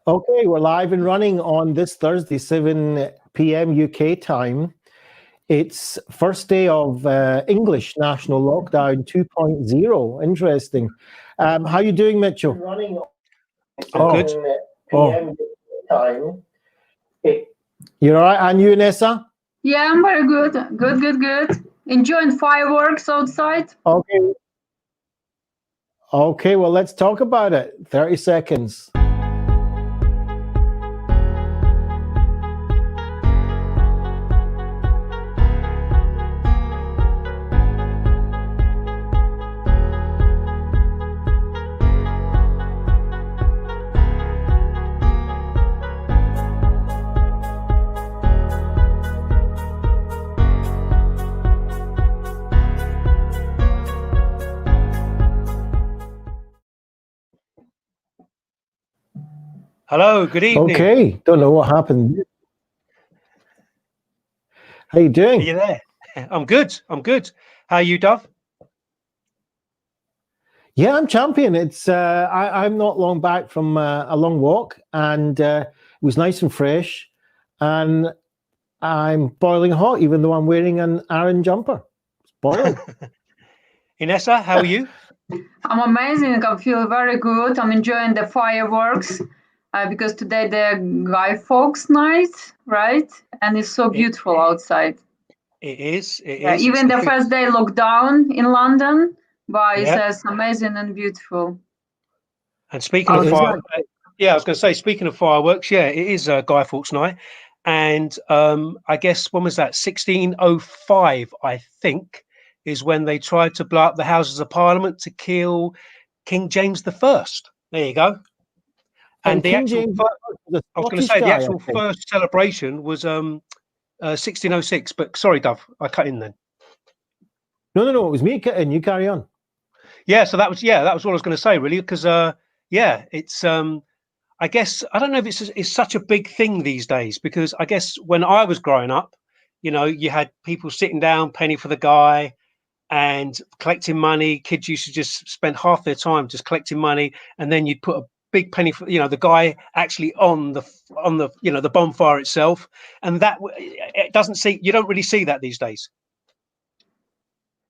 Okay, we're live and running on this Thursday, 7 p.m. UK time. It's first day of English National Lockdown 2.0. Interesting. How you doing, Mitchell? Running Oh, good. PM time. You're all right, and you, Inessa? Yeah, I'm very good. Good. Enjoying fireworks outside. Okay. Okay, well, let's talk about it. 30 seconds. Hello, good evening. Okay, don't know what happened. How you doing? Are you there? I'm good. How are you, Dove? Yeah, I'm champion. It's I'm not long back from a long walk, and it was nice and fresh, and I'm boiling hot, even though I'm wearing an Aran jumper. It's boiling. Inessa, how are you? I'm amazing. I feel very good. I'm enjoying the fireworks because today the Fawkes Night, right? And it's so beautiful outside. It is. Even the first day lockdown in London, but it's amazing and beautiful. And speaking of fireworks, I was going to say, speaking of fireworks, it is Guy Fawkes Night. And I guess, when was that? 1605, I think, is when they tried to blow up the Houses of Parliament to kill King James I. There you go. And the actual, I was going to say, the actual first celebration was 1606. But sorry, Dove, I cut in then. No, it was me cutting. You carry on. Yeah, so that was what I was going to say, really, because it's I guess I don't know if it's such a big thing these days, because I guess when I was growing up, you had people sitting down, penny for the guy, and collecting money. Kids used to just spend half their time just collecting money, and then you'd put a big penny for the guy actually on the the bonfire itself, and that you don't really see that these days.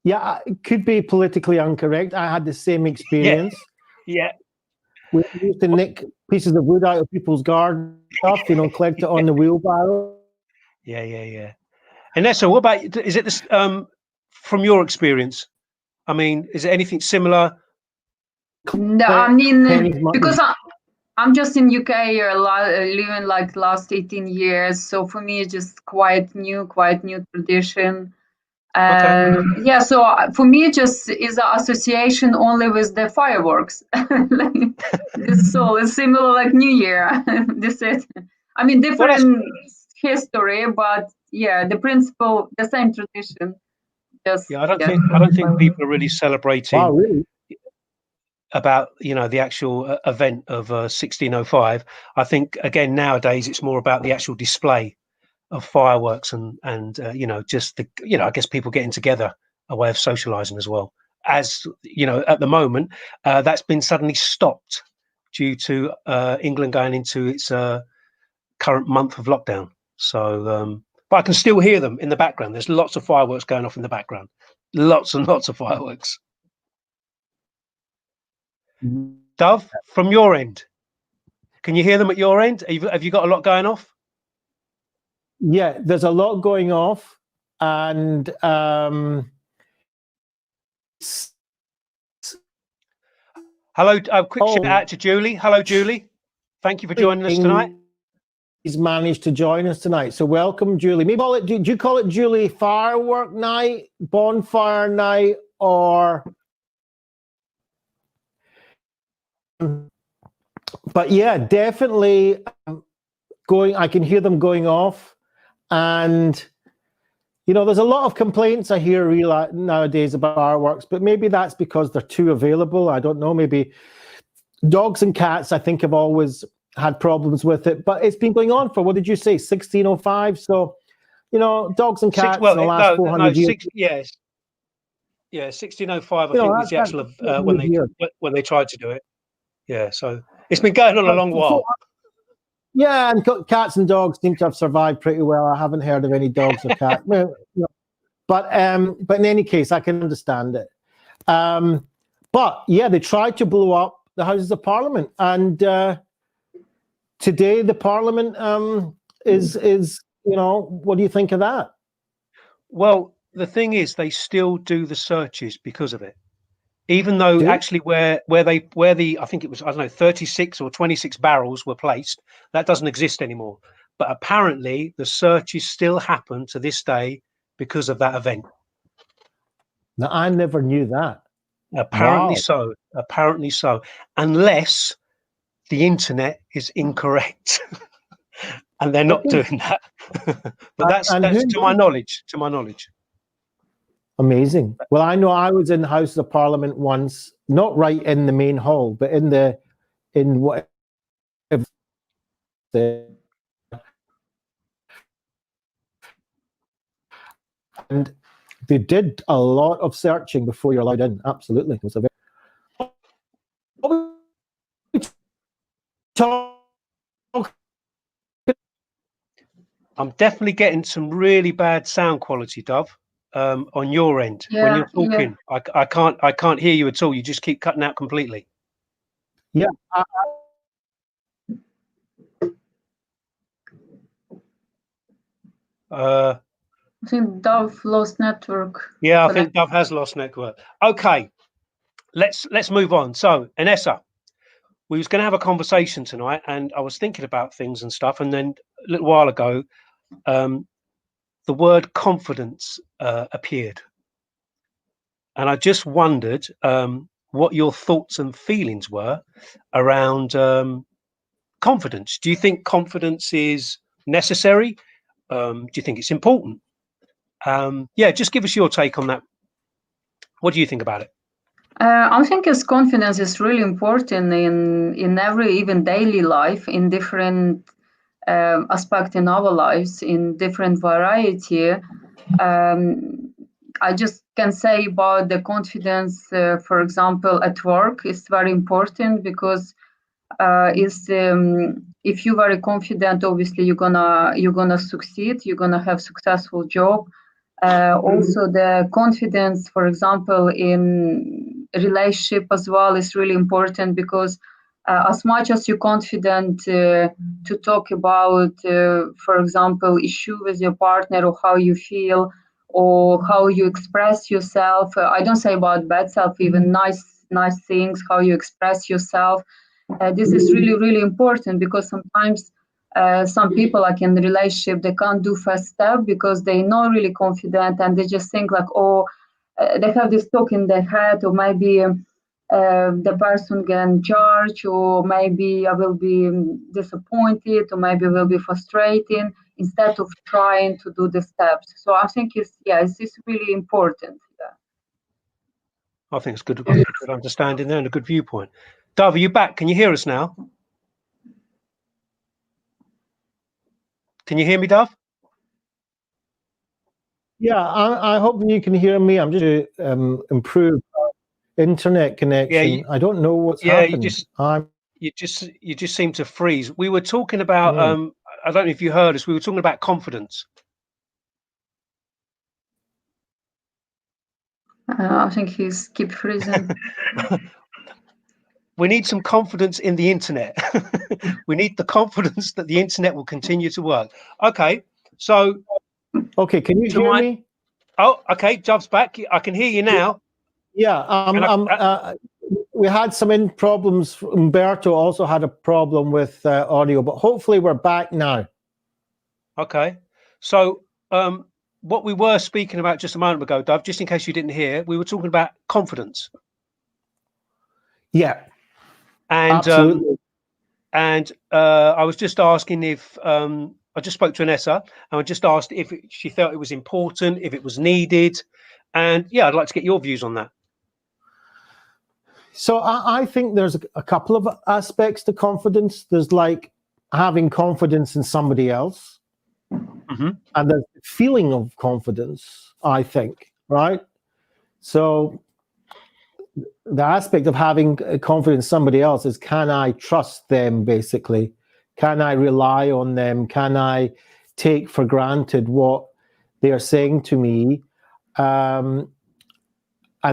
Yeah, it could be politically incorrect. I had the same experience. Yeah. We used to nick pieces of wood out of people's garden stuff, collect it on the wheelbarrow. Yeah. Inessa, what about, is it this, from your experience? I mean, is it anything similar? No, I mean, because I'm just in UK living like last 18 years. So for me, it's just quite new tradition. Okay. So for me, it just is an association only with the fireworks. It's similar like New Year. This is, I mean, different history, but the principle, the same tradition. I don't think people are really celebrating. Wow, really? About the actual event of 1605. I think again nowadays it's more about the actual display of fireworks and just the I guess people getting together, a way of socializing as well. As at the moment that's been suddenly stopped due to England going into its current month of lockdown. So but I can still hear them in the background. There's lots of fireworks going off in the background, lots and lots of fireworks. Dove, from your end, can you hear them at your end? Have you got a lot going off? Yeah, there's a lot going off, and hello, quick shout out to Julie. Hello, Julie. Thank you for joining us tonight. He's managed to join us tonight, so welcome, Julie. Maybe do you call it, Julie, firework night, bonfire night, or? But yeah, definitely I can hear them going off, and there's a lot of complaints I hear nowadays about fireworks, but maybe that's because they're too available. I don't know, maybe dogs and cats, I think, have always had problems with it, but it's been going on for, what did you say, 1605? So dogs and cats in the last 400 years. Yes. Yeah, 1605 I think was the actual when they tried to do it. Yeah, so it's been going on a long while. Yeah, and cats and dogs seem to have survived pretty well. I haven't heard of any dogs or cats. Well, you know, but in any case, I can understand it. But yeah, they tried to blow up the Houses of Parliament, and today the Parliament is you know, what do you think of that? Well, the thing is, they still do the searches because of it. Even though actually where the I think it was, I don't know, 36 or 26 barrels were placed, that doesn't exist anymore. But apparently the searches still happen to this day because of that event. Now, I never knew that. Apparently Wow. so. Apparently so. Unless the internet is incorrect. And they're not doing that. But that's to my knowledge. To my knowledge. Amazing. Well, I know I was in the House of Parliament once, not right in the main hall, but in what, and they did a lot of searching before you're allowed in. Absolutely. It was a I'm definitely getting some really bad sound quality, Dove, on your end. When you're talking, I can't hear you at all. You just keep cutting out completely. Yeah. I think Dove lost network. Yeah, I think Dove has lost network. Okay, let's move on. So, Inessa, we was going to have a conversation tonight, and I was thinking about things and stuff, and then a little while ago, the word confidence appeared, and I just wondered what your thoughts and feelings were around confidence. Do you think confidence is necessary? Do you think it's important? Yeah, just give us your take on that. What do you think about it? I think his confidence is really important in every, even daily life, in different aspect in our lives, in different variety. I just can say about the confidence, for example, at work is very important because if you're very confident, obviously you're gonna succeed, you're gonna have successful job. Also, the confidence, for example, in relationship as well is really important because as much as you're confident to talk about, for example, issue with your partner or how you feel or how you express yourself. I don't say about bad self, even nice things, how you express yourself. This is really important because sometimes some people, like in the relationship, they can't do first step because they're not really confident and they just think like, they have this talk in their head, or maybe the person can judge, or maybe I will be disappointed, or maybe will be frustrating instead of trying to do the steps. So I think it's really important. I think it's good understanding there and a good viewpoint. Dove, are you back? Can you hear us now? Can you hear me, Dove? Yeah, I hope you can hear me. I'm just to improve internet connection. Yeah, I don't know what's happened. You just seem to freeze. We were talking about I don't know if you heard us. We were talking about confidence. I think he's keep freezing. We need some confidence in the internet. We need the confidence that the internet will continue to work. Okay, so okay, can you hear me? Oh, okay, Dove's back. I can hear you now. Yeah, we had some problems. Umberto also had a problem with audio, but hopefully we're back now. Okay, so what we were speaking about just a moment ago, Dove, just in case you didn't hear, we were talking about confidence. Yeah, and absolutely. And I was just asking if I just spoke to Inessa, and I just asked if she felt it was important, if it was needed, and yeah, I'd like to get your views on that. So I think there's a couple of aspects to confidence. There's like having confidence in somebody else, and there's the feeling of confidence, I think, right? So the aspect of having confidence in somebody else is, can I trust them, basically? Can I rely on them? Can I take for granted what they are saying to me? And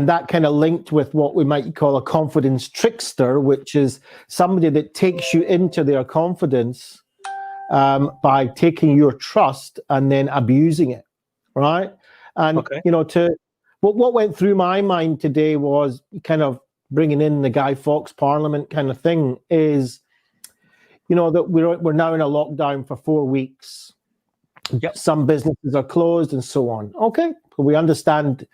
that kind of linked with what we might call a confidence trickster, which is somebody that takes you into their confidence by taking your trust and then abusing it, right? And, Okay. what went through my mind today was kind of bringing in the Guy Fawkes Parliament kind of thing is, that we're now in a lockdown for 4 weeks. Yep. Some businesses are closed and so on. Okay, we understand,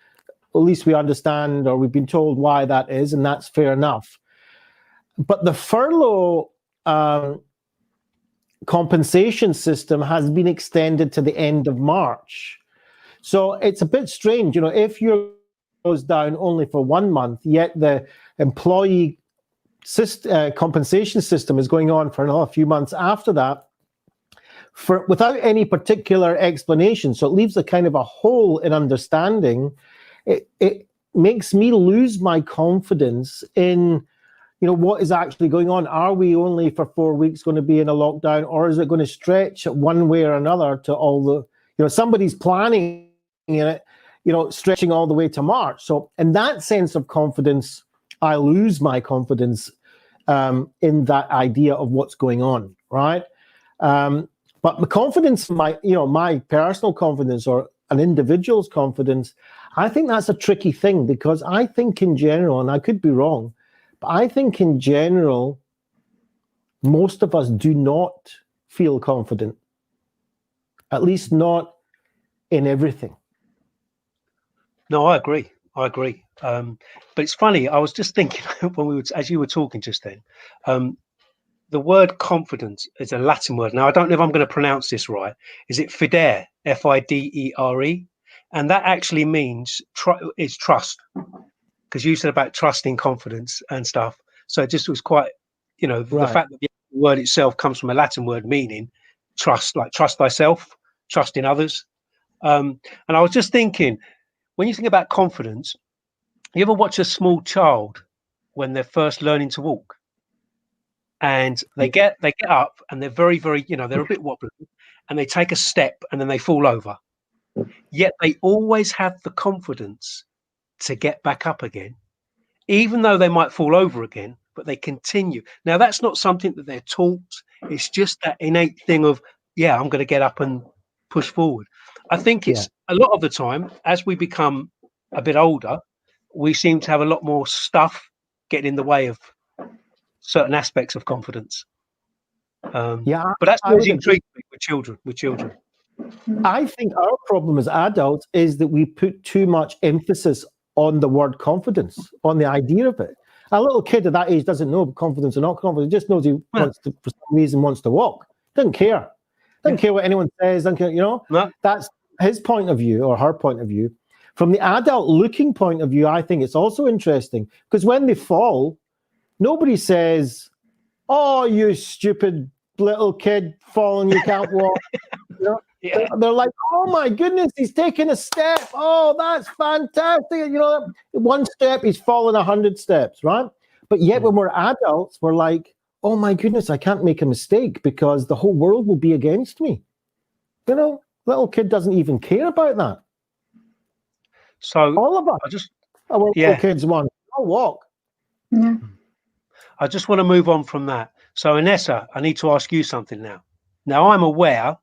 at least we understand, or we've been told why that is, and that's fair enough. But the furlough compensation system has been extended to the end of March. So it's a bit strange, if you're closed down only for 1 month, yet the employee compensation system is going on for another few months after that, without any particular explanation. So it leaves a kind of a hole in understanding. It makes me lose my confidence in, what is actually going on. Are we only for 4 weeks going to be in a lockdown, or is it going to stretch one way or another to all the, somebody's planning it, stretching all the way to March. So in that sense of confidence, I lose my confidence in that idea of what's going on, right? But the confidence, my personal confidence or an individual's confidence, I think that's a tricky thing, because I think in general, and I could be wrong, but I think in general, most of us do not feel confident, at least not in everything. No, I agree. But it's funny. I was just thinking as you were talking just then, the word confidence is a Latin word. Now, I don't know if I'm going to pronounce this right. Is it fidere, Fidere? And that actually means is trust, because you said about trusting confidence and stuff. So it just was quite, the fact that the word itself comes from a Latin word meaning trust, like trust thyself, trust in others. And I was just thinking, when you think about confidence, you ever watch a small child when they're first learning to walk, and they get up and they're very, very, they're a bit wobbly, and they take a step and then they fall over. Yet they always have the confidence to get back up again, even though they might fall over again, but they continue. Now, that's not something that they're taught. It's just that innate thing of, I'm going to get up and push forward. I think it's a lot of the time, as we become a bit older, we seem to have a lot more stuff getting in the way of certain aspects of confidence. But that's always intrigued me with children. I think our problem as adults is that we put too much emphasis on the word confidence, on the idea of it. A little kid at that age doesn't know confidence or not confidence. He just knows he wants to, for some reason, wants to walk. Doesn't care. Doesn't care what anyone says. Doesn't care, No. That's his point of view or her point of view. From the adult looking point of view, I think it's also interesting, because when they fall, nobody says, "Oh, you stupid little kid falling, you can't walk." They're like, "Oh my goodness, he's taking a step. Oh, that's fantastic." One step, he's fallen 100 steps, right? But yet when we're adults, we're like, "Oh my goodness, I can't make a mistake because the whole world will be against me." Little kid doesn't even care about that. So all of us, little kids want, I'll walk. Yeah. I just want to move on from that. So Inessa, I need to ask you something now. Now, I'm aware,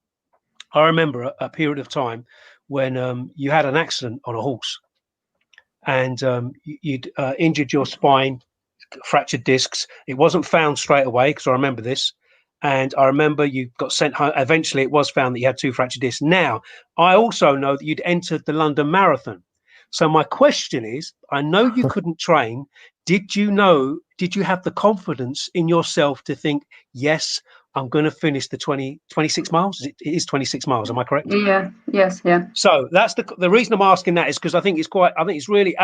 I remember a period of time when you had an accident on a horse, and you'd injured your spine, fractured discs. It wasn't found straight away, because I remember this. And I remember you got sent home. Eventually, it was found that you had 2 fractured discs. Now, I also know that you'd entered the London Marathon. So my question is, I know you couldn't train. Did you have the confidence in yourself to think, yes, I'm going to finish the 26 miles? It is 26 miles. Am I correct? Yeah. Yes. Yeah. So that's the reason I'm asking that, is because I think it's really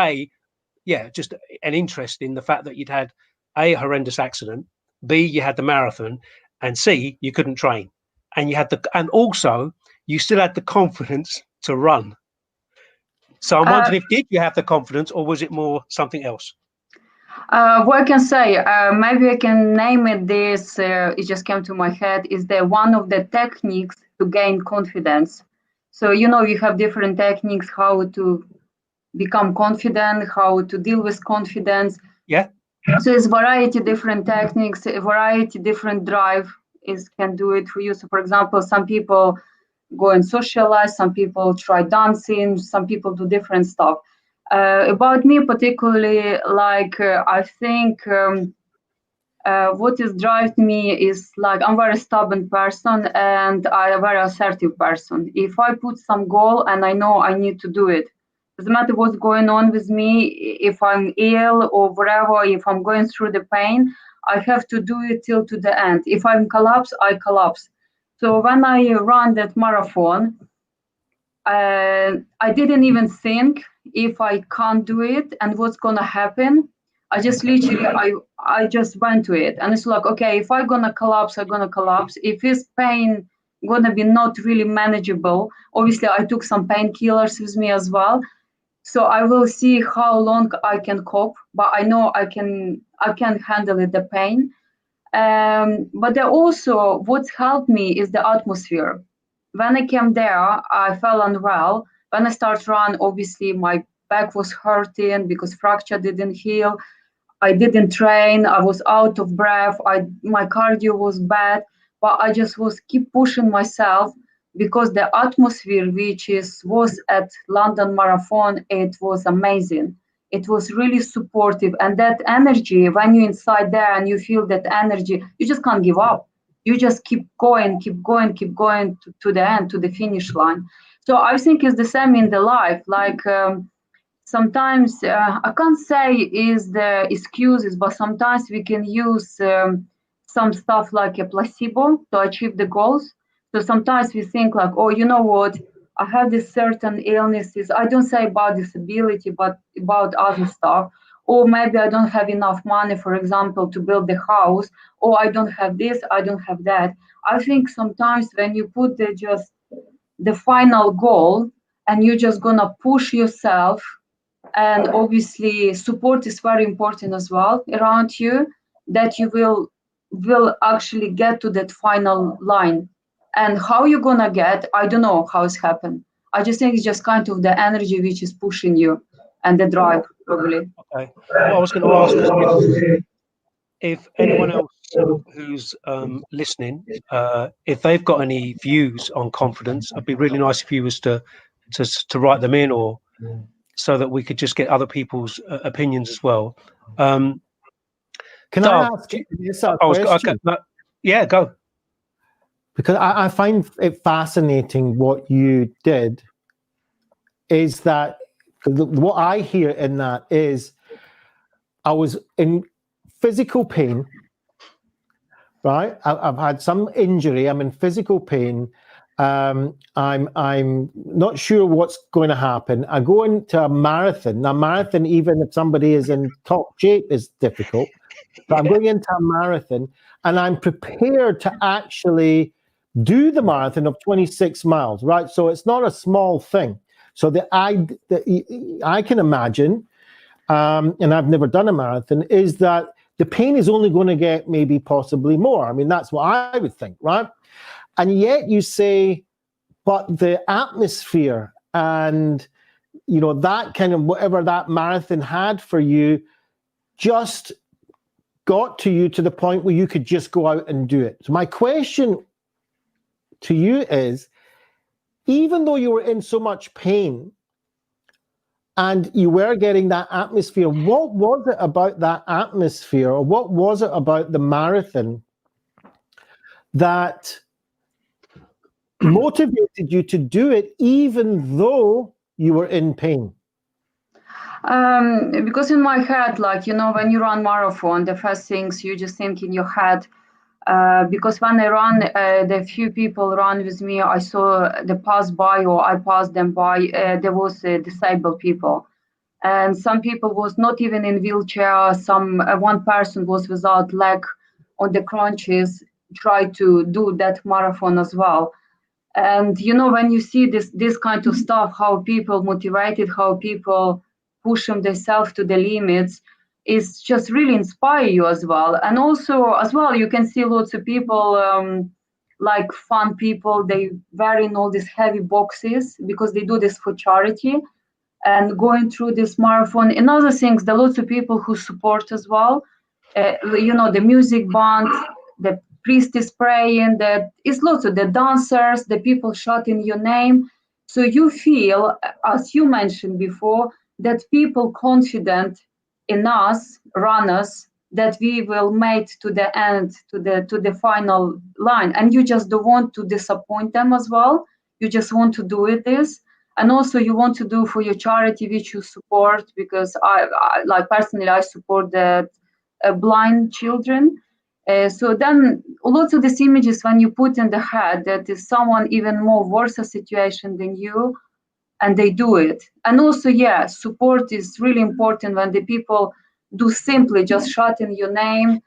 just an interest in the fact that you'd had a horrendous accident, B, you had the marathon, and C, you couldn't train, and also you still had the confidence to run. So I'm wondering, did you have the confidence, or was it more something else? What I can say, maybe I can name it this, it just came to my head, is that one of the techniques to gain confidence. So, you have different techniques how to become confident, how to deal with confidence. Yeah. So it's variety different techniques, a variety different drive can do it for you. So for example, some people go and socialize, some people try dancing, some people do different stuff. About me particularly, I think what is drives me is like I'm very stubborn person and I'm a very assertive person. If I put some goal and I know I need to do it, doesn't matter what's going on with me, if I'm ill or whatever, if I'm going through the pain, I have to do it till to the end. If I'm collapse, I collapse. So when I run that marathon, I didn't even think if I can't do it and what's gonna happen. I just literally I just went to it, and it's like, okay, if I'm gonna collapse, I'm gonna collapse. If it's pain gonna be not really manageable, obviously I took some painkillers with me as well, so I will see how long I can cope. But I know I can handle it, the pain. But there also what's helped me is the atmosphere. When I came there, I felt unwell. When I started run, obviously my back was hurting because fracture didn't heal. I didn't train. I was out of breath. My cardio was bad, but I just was keep pushing myself because the atmosphere was at London Marathon, it was amazing. It was really supportive, and that energy when you're inside there and you feel that energy, you just can't give up. You just keep going, keep going, keep going to the end, to the finish line. So I think it's the same in the life. Sometimes I can't say is the excuses, but sometimes we can use some stuff like a placebo to achieve the goals. So sometimes we think like, oh, you know what? I have this certain illnesses. I don't say about disability, but about other stuff. Or maybe I don't have enough money, for example, to build the house. Or I don't have this, I don't have that. I think sometimes when you put just the final goal and you're just gonna push yourself, and obviously support is very important as well around you, that you will actually get to that final line. And how you're gonna get, I don't know how it's happened. I just think it's just kind of the energy which is pushing you and the drive, probably. Okay. What I was going to ask is if anyone else who's listening, if they've got any views on confidence, it'd be really nice if you was to write them in, or so that we could just get other people's opinions as well. Can Dov, I ask this a question? Okay, yeah, go. Because I find it fascinating what you did, is that what I hear in that is I was in physical pain, right? I've had some injury. I'm in physical pain. I'm not sure what's going to happen. I go into a marathon. Now, marathon, even if somebody is in top shape, is difficult. But I'm going into a marathon, and I'm prepared to actually do the marathon of 26 miles, right? So it's not a small thing. So I can imagine, and I've never done a marathon, is that the pain is only going to get maybe possibly more. I mean, that's what I would think, right? And yet you say, but the atmosphere and, that kind of whatever that marathon had for you just got to you to the point where you could just go out and do it. So my question to you is, even though you were in so much pain and you were getting that atmosphere, what was it about that atmosphere, or what was it about the marathon that motivated you to do it even though you were in pain? Because in my head, when you run marathon, the first things you just think in your head, because when I run, the few people run with me, I saw they pass by, or I passed them by, there was disabled people. And some people was not even in wheelchair. One person was without leg on the crunches, try to do that marathon as well. And when you see this kind of stuff, how people motivated, how people push themselves to the limits, is just really inspire you as well. And also as well, you can see lots of people, like fun people, they wearing all these heavy boxes because they do this for charity and going through this marathon. And other things, there are lots of people who support as well. The music band, the priest is praying, that is lots of the dancers, the people shouting your name. So you feel, as you mentioned before, that people confident in us, runners, that we will make to the end, to the final line. And you just don't want to disappoint them as well. You just want to do it this. And also you want to do for your charity, which you support, because I like personally, I support the blind children. So then lots of these images, when you put in the head that is someone even more worse a situation than you, and they do it. And also, yeah, support is really important when the people do simply just shouting your name.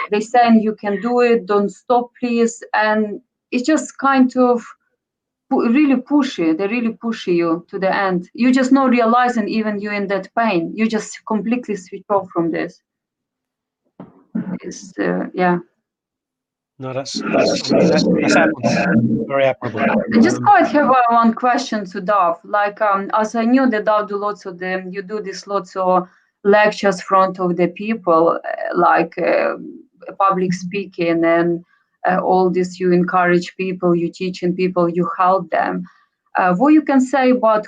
They saying you can do it, don't stop, please. And it's just kind of really pushy. They really push you to the end. You just not realizing even you're in that pain. You just completely switch off from this. It's yeah. No, that's admirable. Very admirable. I just quite have one question to Dav. Like, as I knew that Dav do lots of them, you do this lots of lectures front of the people, like public speaking and all this. You encourage people, you teaching people, you help them. What you can say about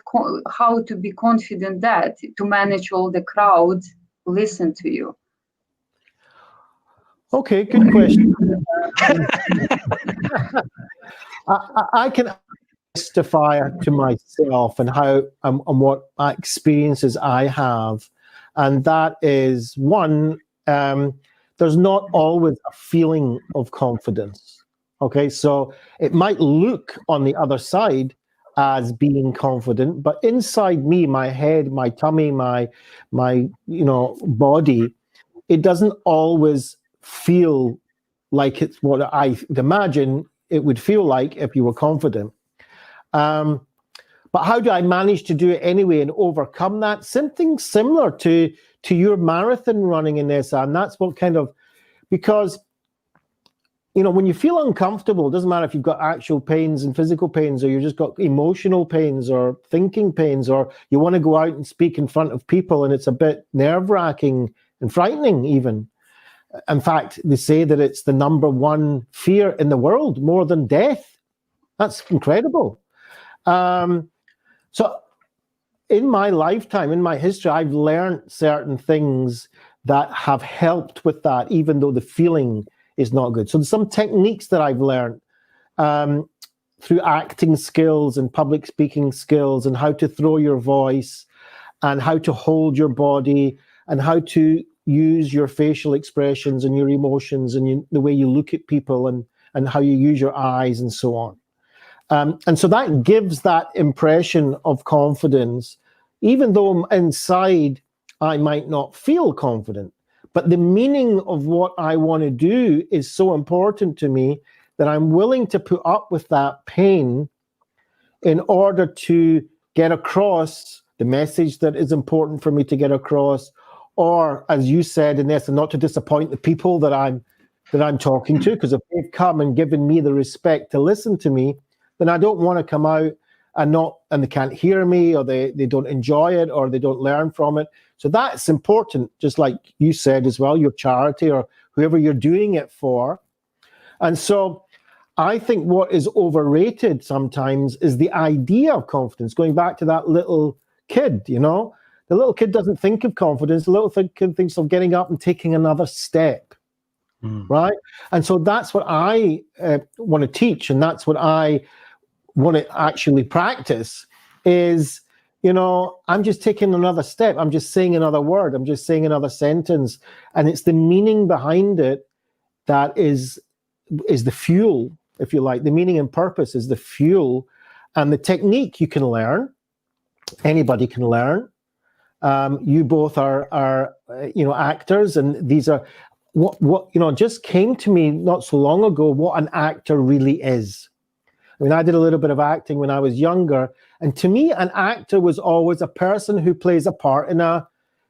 how to be confident that to manage all the crowd listen to you? Okay, good question. I can testify to myself and how and what experiences I have, and that is one. There's not always a feeling of confidence. Okay, so it might look on the other side as being confident, but inside me, my head, my tummy, my body, it doesn't always feel like it's what I imagine it would feel like if you were confident. But how do I manage to do it anyway and overcome that? Something similar to your marathon running, Inessa, and that's what kind of, because when you feel uncomfortable, it doesn't matter if you've got actual pains and physical pains, or you just got emotional pains or thinking pains, or you want to go out and speak in front of people and it's a bit nerve-wracking and frightening even. In fact, they say that it's the number one fear in the world, more than death. That's incredible. So in my lifetime, in my history, I've learned certain things that have helped with that, even though the feeling is not good. So there's some techniques that I've learned through acting skills and public speaking skills, and how to throw your voice and how to hold your body and how to use your facial expressions and your emotions and the way you look at people and how you use your eyes and so on. And so that gives that impression of confidence, even though inside I might not feel confident. But the meaning of what I want to do is so important to me that I'm willing to put up with that pain in order to get across the message that is important for me to get across, or, as you said, Inessa, not to disappoint the people that I'm talking to, because if they've come and given me the respect to listen to me, then I don't want to come out and they can't hear me, or they don't enjoy it, or they don't learn from it. So that's important, just like you said as well, your charity or whoever you're doing it for. And so I think what is overrated sometimes is the idea of confidence. Going back to that little kid, the little kid doesn't think of confidence. The little kid thinks of getting up and taking another step, right? And so that's what I want to teach, and that's what I want to actually practice is, I'm just taking another step. I'm just saying another word. I'm just saying another sentence. And it's the meaning behind it that is the fuel, if you like. The meaning and purpose is the fuel. And the technique you can learn. Anybody can learn. You both are actors, and these are what just came to me not so long ago, what an actor really is. I mean, I did a little bit of acting when I was younger, and to me, an actor was always a person who plays a part in a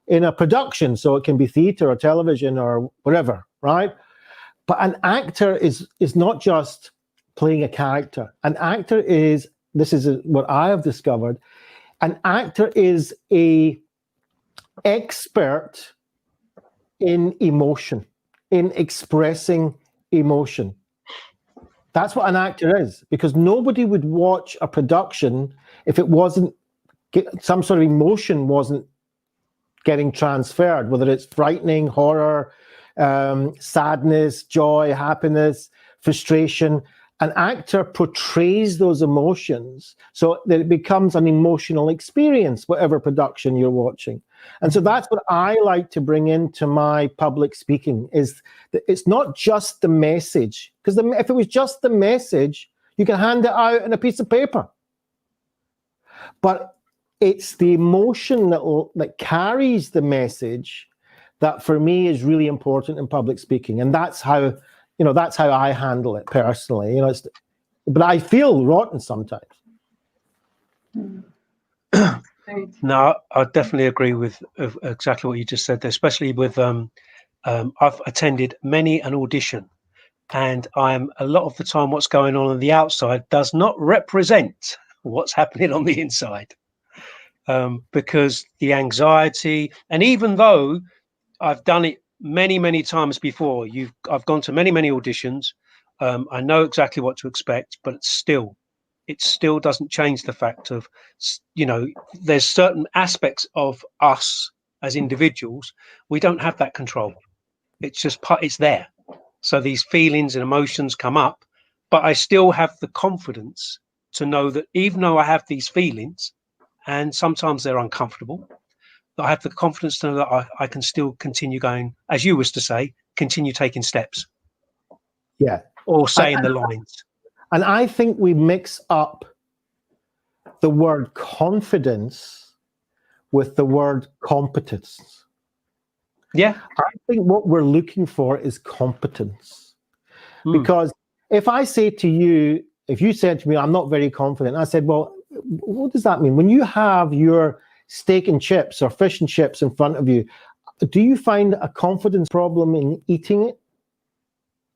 in a production. So it can be theater or television or whatever, right? But an actor is not just playing a character. An actor is, this is what I have discovered, an actor is a expert in emotion, in expressing emotion. That's what an actor is, because nobody would watch a production if it wasn't, some sort of emotion wasn't getting transferred, whether it's frightening, horror, sadness, joy, happiness, frustration. An actor portrays those emotions so that it becomes an emotional experience, whatever production you're watching. And so that's what I like to bring into my public speaking, is that it's not just the message, because if it was just the message, you can hand it out on a piece of paper. But it's the emotion that carries the message that for me is really important in public speaking. And that's how, that's how I handle it personally. But I feel rotten sometimes. No, I definitely agree with exactly what you just said there, especially with I've attended many an audition, and I'm a lot of the time what's going on the outside does not represent what's happening on the inside, because the anxiety, and even though I've done it many times before, I've gone to many auditions, I know exactly what to expect, but it still doesn't change the fact of, there's certain aspects of us as individuals, we don't have that control. It's just it's there. So these feelings and emotions come up, but I still have the confidence to know that even though I have these feelings, and sometimes they're uncomfortable, I have the confidence to know that I can still continue going, as you was to say, continue taking steps. Yeah. Or saying the lines. And I think we mix up the word confidence with the word competence. Yeah. I think what we're looking for is competence. Because if I say to you, if you said to me, I'm not very confident, I said, well, what does that mean? When you have your steak and chips or fish and chips in front of you, do you find a confidence problem in eating it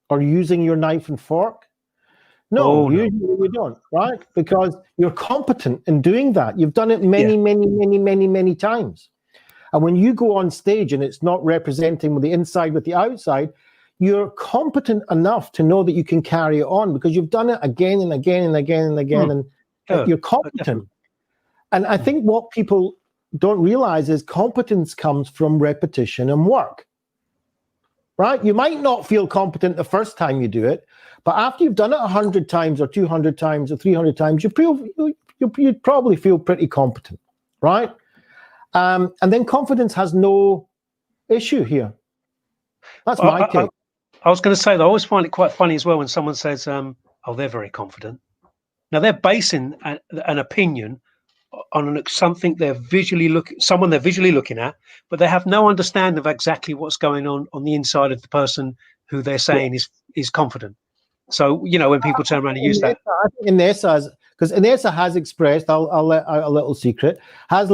or using your knife and fork? No, usually we don't, right? Because you're competent in doing that. You've done it many times. And when you go on stage and it's not representing the inside with the outside, you're competent enough to know that you can carry it on because you've done it again and again and again and again, and you're competent. And I think what people don't realize is competence comes from repetition and work, right? You might not feel competent the first time you do it, but after you've done it 100 times or 200 times or 300 times, you'd probably feel pretty competent, right? And then confidence has no issue here. That's my take. I was going to say that I always find it quite funny as well when someone says, oh, they're very confident. Now they're basing an opinion on something someone they're visually looking at, but they have no understanding of exactly what's going on the inside of the person who they're saying is confident. So, when people turn around and use that. I think Inessa has expressed, I'll let out a little secret, has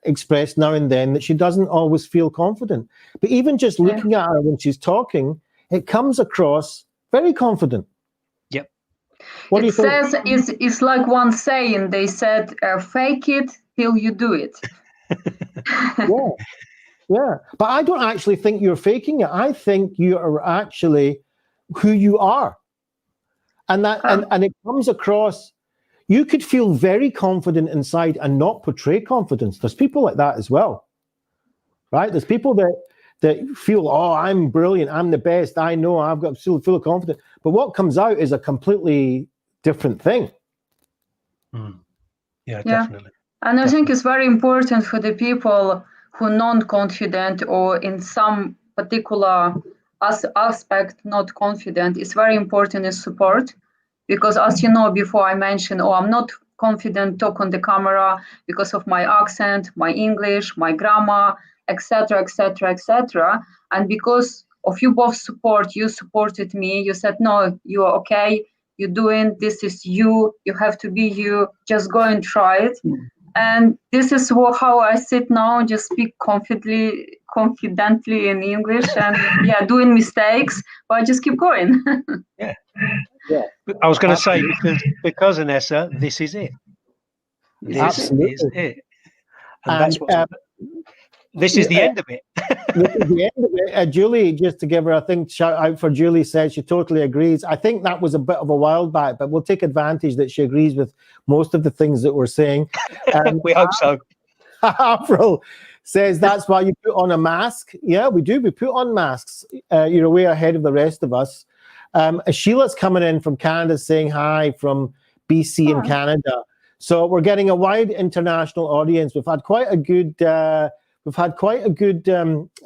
expressed now and then that she doesn't always feel confident. But even just looking at her when she's talking, it comes across very confident. Yep. What do you think? It's like one saying, they said, fake it till you do it. Yeah. But I don't actually think you're faking it. I think you are actually who you are. And it comes across, you could feel very confident inside and not portray confidence. There's people like that as well, right? There's people that feel, oh, I'm brilliant, I'm the best, I know, I've got still full of confidence. But what comes out is a completely different thing. Yeah, definitely. And I think it's very important for the people who are non-confident or in some particular aspect not confident. It's very important is support, because as you know, before I mentioned, I'm not confident talk on the camera because of my accent, my English, my grammar, etc. And because of you both support, you supported me, you said, no, you are okay, you're doing, this is you have to be you, just go and try it. And this is how I sit now, just speak confidently in English, and doing mistakes, but I just keep going. Yeah. Yeah. I was going to say, because Inessa, this is it. This is it. And that's what. This is the end of it. This is the end of it. Julie, just to give her a thing, shout out for Julie, said she totally agrees. I think that was a bit of a while back, but we'll take advantage that she agrees with most of the things that we're saying. We hope so. Avril says that's why you put on a mask. Yeah, we do. We put on masks. You're way ahead of the rest of us. Sheila's coming in from Canada saying hi from BC in Canada. So we're getting a wide international audience. We've had quite a good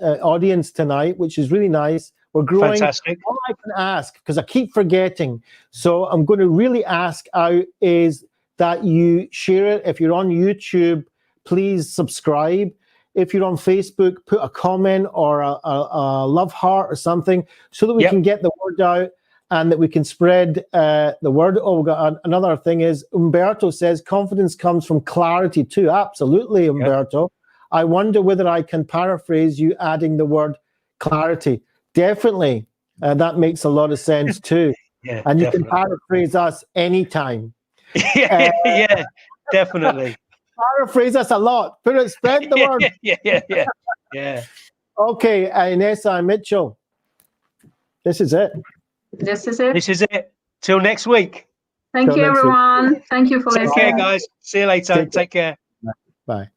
audience tonight, which is really nice. We're growing. Fantastic. All I can ask, because I keep forgetting, so I'm going to really ask out, is that you share it. If you're on YouTube, please subscribe. If you're on Facebook, put a comment or a love heart or something, so that we can get the word out and that we can spread the word. Oh, we got another thing is, Umberto says, confidence comes from clarity too. Absolutely, Umberto. Yep. I wonder whether I can paraphrase you adding the word clarity. Definitely. That makes a lot of sense too. And you can paraphrase us anytime. Yeah, definitely. Paraphrase us a lot. Spread the word. Yeah. Okay, Inessa and Mitchell. This is it. This is it. This is it. Till next week. Thank you, everyone. Thank you for listening. Take care, guys. See you later. Take care. Bye.